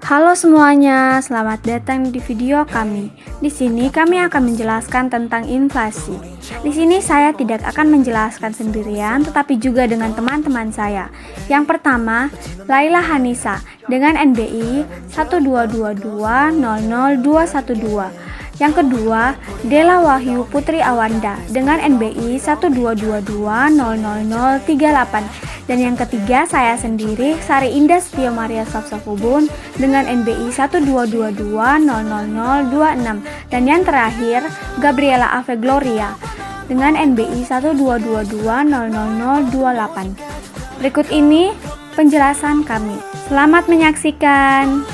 Halo semuanya, selamat datang di video kami. Di sini kami akan menjelaskan tentang inflasi. Di sini saya tidak akan menjelaskan sendirian, tetapi juga dengan teman-teman saya. Yang pertama, Laila Hanisa dengan NBI 122200212. Yang kedua, Dela Wahyu Putri Awanda dengan NBI 122200038. Dan yang ketiga, saya sendiri, Sari Indah Setio Maria Safsafubun dengan NBI 122200026. Dan yang terakhir, Gabriela Ave Gloria dengan NBI 122200028. Berikut ini penjelasan kami. Selamat menyaksikan.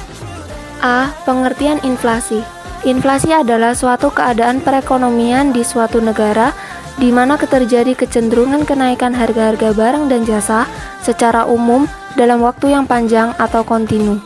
A. Pengertian inflasi. Inflasi adalah suatu keadaan perekonomian di suatu negara di mana terjadi kecenderungan kenaikan harga-harga barang dan jasa secara umum dalam waktu yang panjang atau kontinu,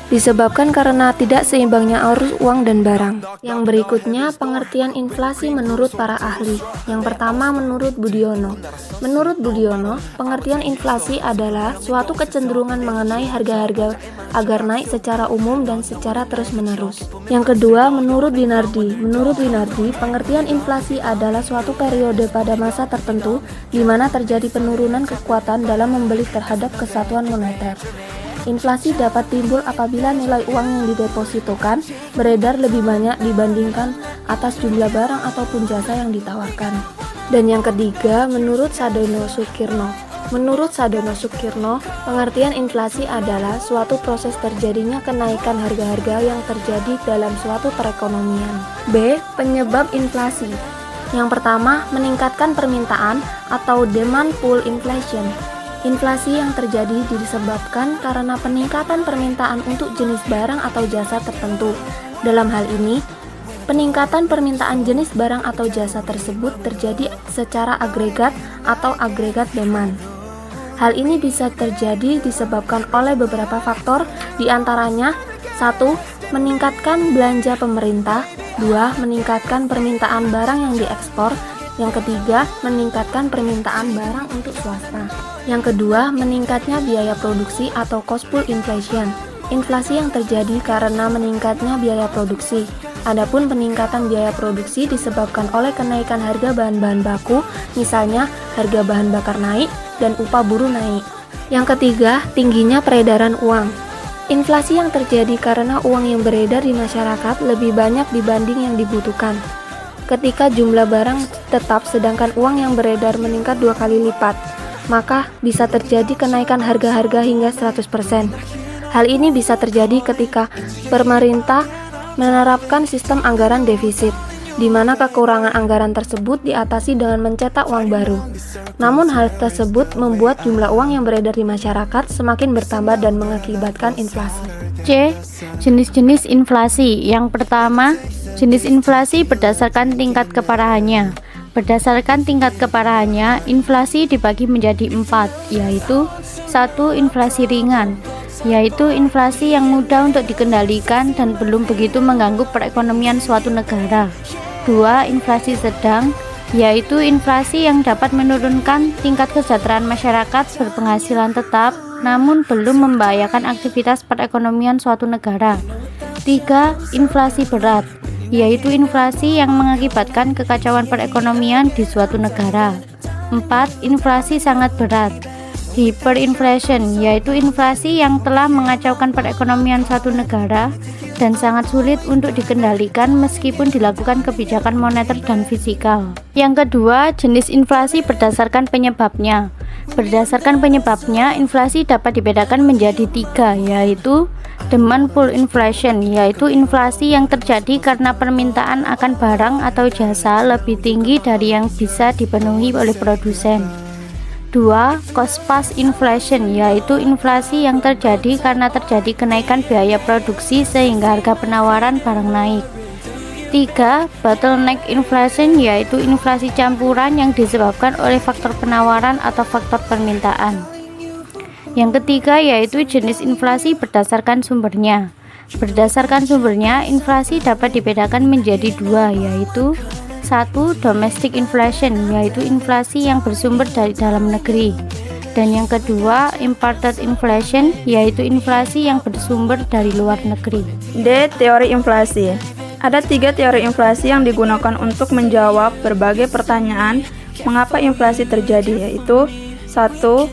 disebabkan karena tidak seimbangnya arus uang dan barang. Yang berikutnya, pengertian inflasi menurut para ahli. Yang pertama, menurut Budiono. Menurut Budiono, pengertian inflasi adalah suatu kecenderungan mengenai harga-harga agar naik secara umum dan secara terus-menerus. Yang kedua, menurut Winardi. Menurut Winardi, pengertian inflasi adalah suatu periode pada masa tertentu di mana terjadi penurunan kekuatan dalam membeli terhadap kesatuan moneter. Inflasi dapat timbul apabila nilai uang yang didepositokan beredar lebih banyak dibandingkan atas jumlah barang ataupun jasa yang ditawarkan. Dan yang ketiga, menurut Sadono Sukirno. Menurut Sadono Sukirno, pengertian inflasi adalah suatu proses terjadinya kenaikan harga-harga yang terjadi dalam suatu perekonomian. B. Penyebab inflasi. Yang pertama, meningkatkan permintaan atau demand pull inflation. Inflasi yang terjadi disebabkan karena peningkatan permintaan untuk jenis barang atau jasa tertentu. Dalam hal ini, peningkatan permintaan jenis barang atau jasa tersebut terjadi secara agregat atau agregat demand. Hal ini bisa terjadi disebabkan oleh beberapa faktor, diantaranya 1. Meningkatkan belanja pemerintah. 2. Meningkatkan permintaan barang yang diekspor. Yang ketiga, meningkatkan permintaan barang untuk swasta. Yang kedua, meningkatnya biaya produksi atau cost pull inflation. Inflasi yang terjadi karena meningkatnya biaya produksi. Adapun peningkatan biaya produksi disebabkan oleh kenaikan harga bahan-bahan baku, misalnya harga bahan bakar naik dan upah buruh naik. Yang ketiga, tingginya peredaran uang. Inflasi yang terjadi karena uang yang beredar di masyarakat lebih banyak dibanding yang dibutuhkan. Ketika jumlah barang tetap sedangkan uang yang beredar meningkat 2 kali lipat, maka bisa terjadi kenaikan harga-harga hingga 100%. Hal ini bisa terjadi ketika pemerintah menerapkan sistem anggaran defisit, di mana kekurangan anggaran tersebut diatasi dengan mencetak uang baru. Namun hal tersebut membuat jumlah uang yang beredar di masyarakat semakin bertambah dan mengakibatkan inflasi. C. Jenis-jenis inflasi. Yang pertama, jenis inflasi berdasarkan tingkat keparahannya. Berdasarkan tingkat keparahannya, inflasi dibagi menjadi 4, yaitu 1. Inflasi ringan, yaitu inflasi yang mudah untuk dikendalikan dan belum begitu mengganggu perekonomian suatu negara. 2. Inflasi sedang, yaitu inflasi yang dapat menurunkan tingkat kesejahteraan masyarakat berpenghasilan tetap, namun belum membahayakan aktivitas perekonomian suatu negara. 3. Inflasi berat, yaitu inflasi yang mengakibatkan kekacauan perekonomian di suatu negara. 4. Inflasi sangat berat, hyperinflation, yaitu inflasi yang telah mengacaukan perekonomian suatu negara dan sangat sulit untuk dikendalikan meskipun dilakukan kebijakan moneter dan fiskal. Yang kedua, jenis inflasi berdasarkan penyebabnya. Berdasarkan penyebabnya, inflasi dapat dibedakan menjadi 3, yaitu demand pull inflation, yaitu inflasi yang terjadi karena permintaan akan barang atau jasa lebih tinggi dari yang bisa dipenuhi oleh produsen. 2. Cost push inflation, yaitu inflasi yang terjadi karena terjadi kenaikan biaya produksi sehingga harga penawaran barang naik. 3. Bottleneck inflation, yaitu inflasi campuran yang disebabkan oleh faktor penawaran atau faktor permintaan. Yang ketiga yaitu jenis inflasi berdasarkan sumbernya. Berdasarkan sumbernya, inflasi dapat dibedakan menjadi 2, yaitu 1. Domestic inflation, yaitu inflasi yang bersumber dari dalam negeri, Dan yang kedua, imported inflation, yaitu inflasi yang bersumber dari luar negeri. D. Teori inflasi. Ada 3 teori inflasi yang digunakan untuk menjawab berbagai pertanyaan mengapa inflasi terjadi, yaitu 1.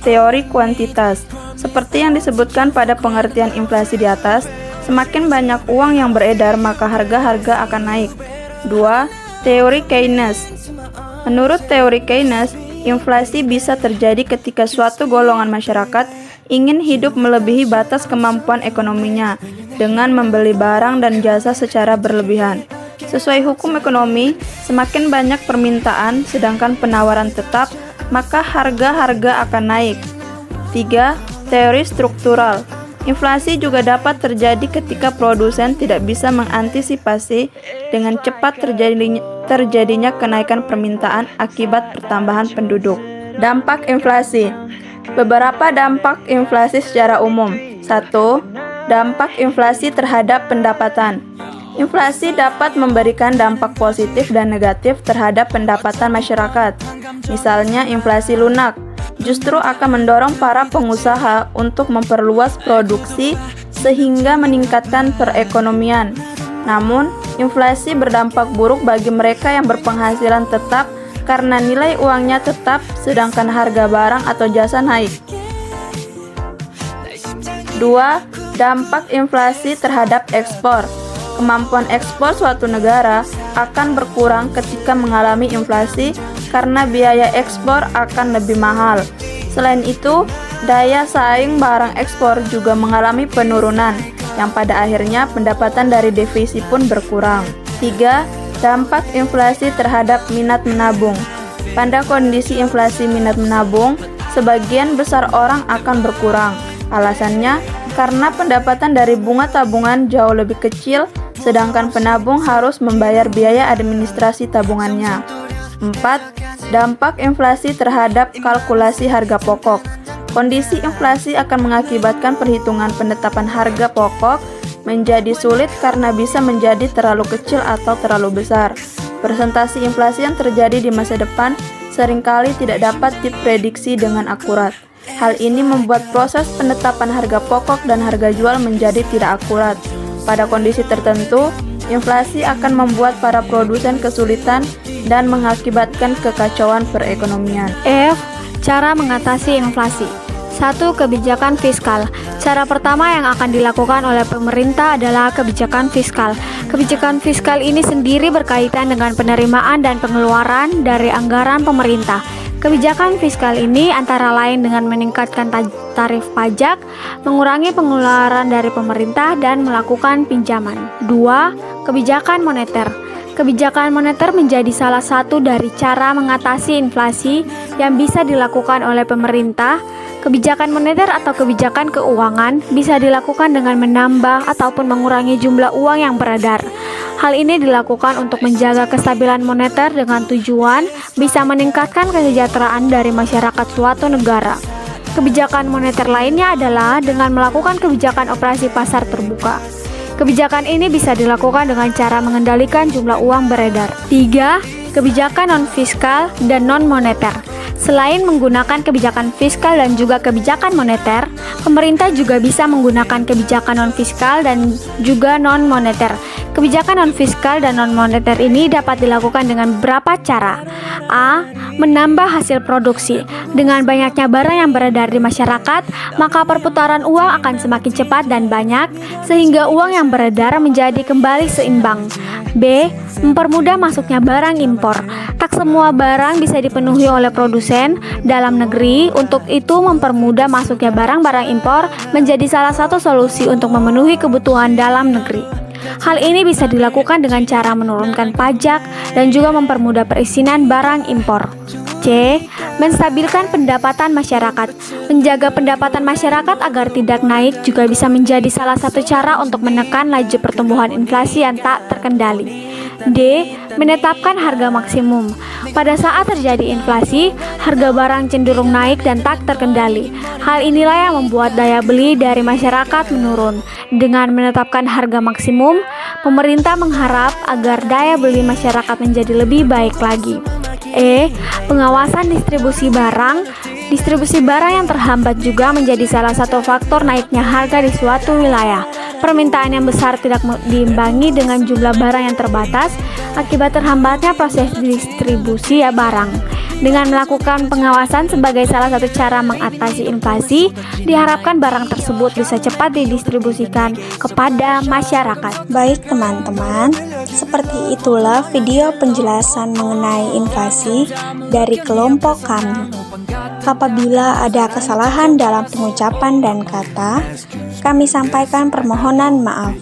Teori kuantitas. Seperti yang disebutkan pada pengertian inflasi di atas, semakin banyak uang yang beredar maka harga-harga akan naik. 2. Teori Keynes. Menurut teori Keynes, inflasi bisa terjadi ketika suatu golongan masyarakat ingin hidup melebihi batas kemampuan ekonominya dengan membeli barang dan jasa secara berlebihan. Sesuai hukum ekonomi, semakin banyak permintaan sedangkan penawaran tetap, maka harga-harga akan naik. 3. Teori struktural. Inflasi juga dapat terjadi ketika produsen tidak bisa mengantisipasi dengan cepat terjadinya kenaikan permintaan akibat pertambahan penduduk. Dampak inflasi. Beberapa dampak inflasi secara umum. 1. Dampak inflasi terhadap pendapatan. Inflasi dapat memberikan dampak positif dan negatif terhadap pendapatan masyarakat. Misalnya inflasi lunak justru akan mendorong para pengusaha untuk memperluas produksi sehingga meningkatkan perekonomian. Namun, inflasi berdampak buruk bagi mereka yang berpenghasilan tetap karena nilai uangnya tetap sedangkan harga barang atau jasa naik. 2. Dampak inflasi terhadap ekspor. Kemampuan ekspor suatu negara akan berkurang ketika mengalami inflasi karena biaya ekspor akan lebih mahal. Selain itu, daya saing barang ekspor juga mengalami penurunan, yang pada akhirnya pendapatan dari devisa pun berkurang. 3. Dampak inflasi terhadap minat menabung. Pada kondisi inflasi minat menabung, sebagian besar orang akan berkurang. Alasannya, karena pendapatan dari bunga tabungan jauh lebih kecil, sedangkan penabung harus membayar biaya administrasi tabungannya. 4. Dampak inflasi terhadap kalkulasi harga pokok. Kondisi inflasi akan mengakibatkan perhitungan penetapan harga pokok menjadi sulit karena bisa menjadi terlalu kecil atau terlalu besar. Presentasi inflasi yang terjadi di masa depan seringkali tidak dapat diprediksi dengan akurat. Hal ini membuat proses penetapan harga pokok dan harga jual menjadi tidak akurat. Pada kondisi tertentu, inflasi akan membuat para produsen kesulitan dan mengakibatkan kekacauan perekonomian. F. Cara mengatasi inflasi. 1. Kebijakan fiskal. Cara pertama yang akan dilakukan oleh pemerintah adalah kebijakan fiskal. Kebijakan fiskal ini sendiri berkaitan dengan penerimaan dan pengeluaran dari anggaran pemerintah. Kebijakan fiskal ini antara lain dengan meningkatkan tarif pajak, mengurangi pengeluaran dari pemerintah, dan melakukan pinjaman. 2. Kebijakan moneter. Kebijakan moneter menjadi salah satu dari cara mengatasi inflasi yang bisa dilakukan oleh pemerintah. Kebijakan moneter atau kebijakan keuangan bisa dilakukan dengan menambah ataupun mengurangi jumlah uang yang beredar. Hal ini dilakukan untuk menjaga kestabilan moneter dengan tujuan bisa meningkatkan kesejahteraan dari masyarakat suatu negara. Kebijakan moneter lainnya adalah dengan melakukan kebijakan operasi pasar terbuka. Kebijakan ini bisa dilakukan dengan cara mengendalikan jumlah uang beredar. 3. Kebijakan non-fiskal dan non-moneter. Selain menggunakan kebijakan fiskal dan juga kebijakan moneter, pemerintah juga bisa menggunakan kebijakan non-fiskal dan juga non-moneter. Kebijakan non-fiskal dan non-moneter ini dapat dilakukan dengan beberapa cara. A. Menambah hasil produksi. Dengan banyaknya barang yang beredar di masyarakat, maka perputaran uang akan semakin cepat dan banyak, sehingga uang yang beredar menjadi kembali seimbang. B. Mempermudah masuknya barang impor. Tak semua barang bisa dipenuhi oleh produsen dalam negeri, untuk itu mempermudah masuknya barang-barang impor menjadi salah satu solusi untuk memenuhi kebutuhan dalam negeri. Hal ini bisa dilakukan dengan cara menurunkan pajak dan juga mempermudah perizinan barang impor. C. Menstabilkan pendapatan masyarakat. Menjaga pendapatan masyarakat agar tidak naik juga bisa menjadi salah satu cara untuk menekan laju pertumbuhan inflasi yang tak terkendali. D. Menetapkan harga maksimum. Pada saat terjadi inflasi, harga barang cenderung naik dan tak terkendali. Hal inilah yang membuat daya beli dari masyarakat menurun. Dengan menetapkan harga maksimum, pemerintah mengharap agar daya beli masyarakat menjadi lebih baik lagi. E. Pengawasan distribusi barang. Distribusi barang yang terhambat juga menjadi salah satu faktor naiknya harga di suatu wilayah. Permintaan yang besar tidak diimbangi dengan jumlah barang yang terbatas akibat terhambatnya proses distribusi barang. Dengan melakukan pengawasan sebagai salah satu cara mengatasi inflasi, diharapkan barang tersebut bisa cepat didistribusikan kepada masyarakat. Baik teman-teman, seperti itulah video penjelasan mengenai inflasi dari kelompok kami. Apabila ada kesalahan dalam pengucapan dan kata, kami sampaikan permohonan maaf.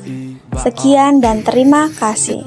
Sekian dan terima kasih.